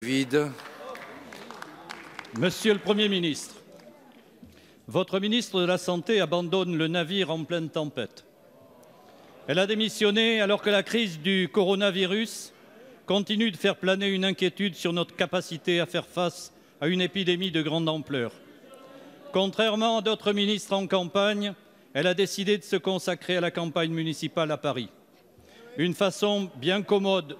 Vide. Monsieur le Premier ministre, votre ministre de la Santé abandonne le navire en pleine tempête. Elle a démissionné alors que la crise du coronavirus continue de faire planer une inquiétude sur notre capacité à faire face à une épidémie de grande ampleur. Contrairement à d'autres ministres en campagne, elle a décidé de se consacrer à la campagne municipale à Paris. Une façon bien commode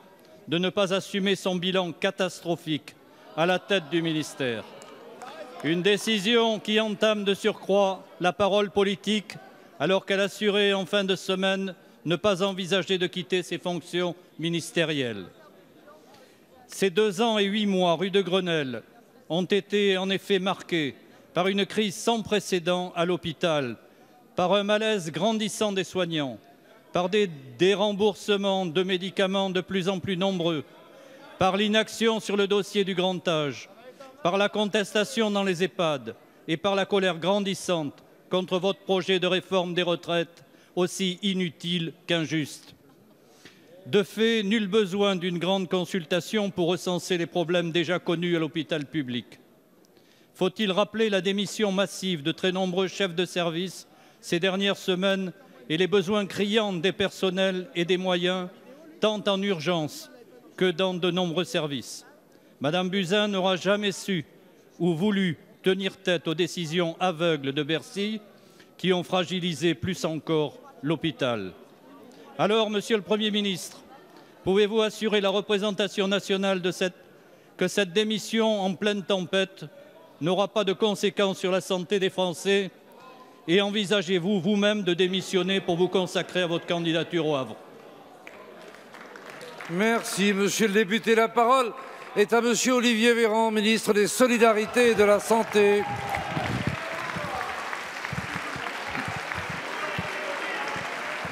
de ne pas assumer son bilan catastrophique à la tête du ministère. Une décision qui entame de surcroît la parole politique alors qu'elle assurait en fin de semaine ne pas envisager de quitter ses fonctions ministérielles. Ces 2 ans et 8 mois rue de Grenelle ont été en effet marqués par une crise sans précédent à l'hôpital, par un malaise grandissant des soignants, par des déremboursements de médicaments de plus en plus nombreux, par l'inaction sur le dossier du grand âge, par la contestation dans les EHPAD et par la colère grandissante contre votre projet de réforme des retraites, aussi inutile qu'injuste. De fait, nul besoin d'une grande consultation pour recenser les problèmes déjà connus à l'hôpital public. Faut-il rappeler la démission massive de très nombreux chefs de service ces dernières semaines et les besoins criants des personnels et des moyens, tant en urgence que dans de nombreux services. Madame Buzyn n'aura jamais su ou voulu tenir tête aux décisions aveugles de Bercy qui ont fragilisé plus encore l'hôpital. Alors, Monsieur le Premier ministre, pouvez-vous assurer la représentation nationale que cette démission en pleine tempête n'aura pas de conséquences sur la santé des Français? Et envisagez-vous vous-même de démissionner pour vous consacrer à votre candidature au Havre? Merci, monsieur le député. La parole est à monsieur Olivier Véran, ministre des Solidarités et de la Santé.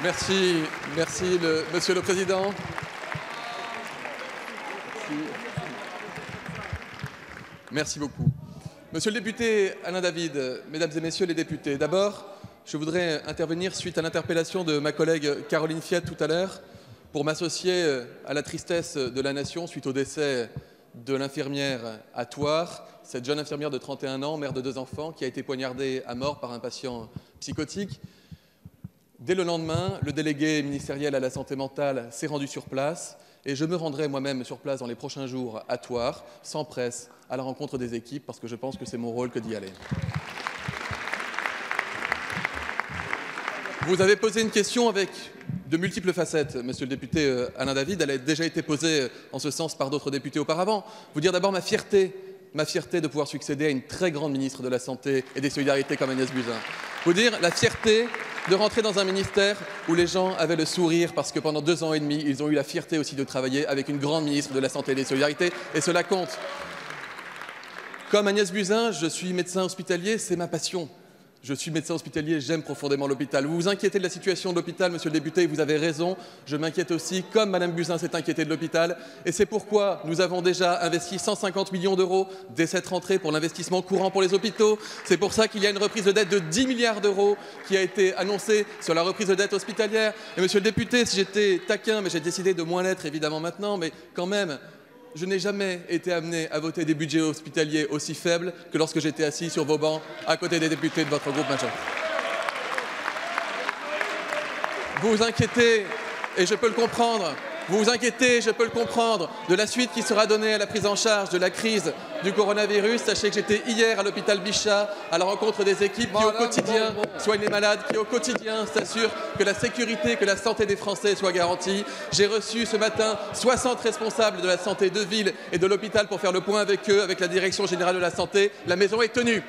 Merci, monsieur le Président. Merci beaucoup. Monsieur le député Alain David, mesdames et messieurs les députés, d'abord, je voudrais intervenir suite à l'interpellation de ma collègue Caroline Fiat tout à l'heure pour m'associer à la tristesse de la nation suite au décès de l'infirmière à Thouars, cette jeune infirmière de 31 ans, mère de 2 enfants, qui a été poignardée à mort par un patient psychotique. Dès le lendemain, le délégué ministériel à la santé mentale s'est rendu sur place et je me rendrai moi-même sur place dans les prochains jours à Thouars, sans presse, à la rencontre des équipes, parce que je pense que c'est mon rôle que d'y aller. Vous avez posé une question avec de multiples facettes, monsieur le député Alain David. Elle a déjà été posée en ce sens par d'autres députés auparavant. Vous dire d'abord ma fierté de pouvoir succéder à une très grande ministre de la Santé et des Solidarités comme Agnès Buzyn. Vous dire la fierté de rentrer dans un ministère où les gens avaient le sourire parce que pendant 2 ans et demi, ils ont eu la fierté aussi de travailler avec une grande ministre de la Santé et des Solidarités, et cela compte. Comme Agnès Buzyn, je suis médecin hospitalier, c'est ma passion. Je suis médecin hospitalier, j'aime profondément l'hôpital. Vous vous inquiétez de la situation de l'hôpital, monsieur le député, vous avez raison. Je m'inquiète aussi, comme Madame Buzyn s'est inquiétée de l'hôpital. Et c'est pourquoi nous avons déjà investi 150 millions d'euros dès cette rentrée pour l'investissement courant pour les hôpitaux. C'est pour ça qu'il y a une reprise de dette de 10 milliards d'euros qui a été annoncée sur la reprise de dette hospitalière. Et monsieur le député, si j'étais taquin, mais j'ai décidé de moins l'être évidemment maintenant, mais quand même, je n'ai jamais été amené à voter des budgets hospitaliers aussi faibles que lorsque j'étais assis sur vos bancs à côté des députés de votre groupe majoritaire. Vous vous inquiétez, et je peux le comprendre, vous vous inquiétez, je peux le comprendre, de la suite qui sera donnée à la prise en charge de la crise du coronavirus. Sachez que j'étais hier à l'hôpital Bichat à la rencontre des équipes qui au quotidien soignent les malades, qui au quotidien s'assurent que la sécurité, que la santé des Français soit garantie. J'ai reçu ce matin 60 responsables de la santé de ville et de l'hôpital pour faire le point avec eux, avec la Direction générale de la santé. La maison est tenue.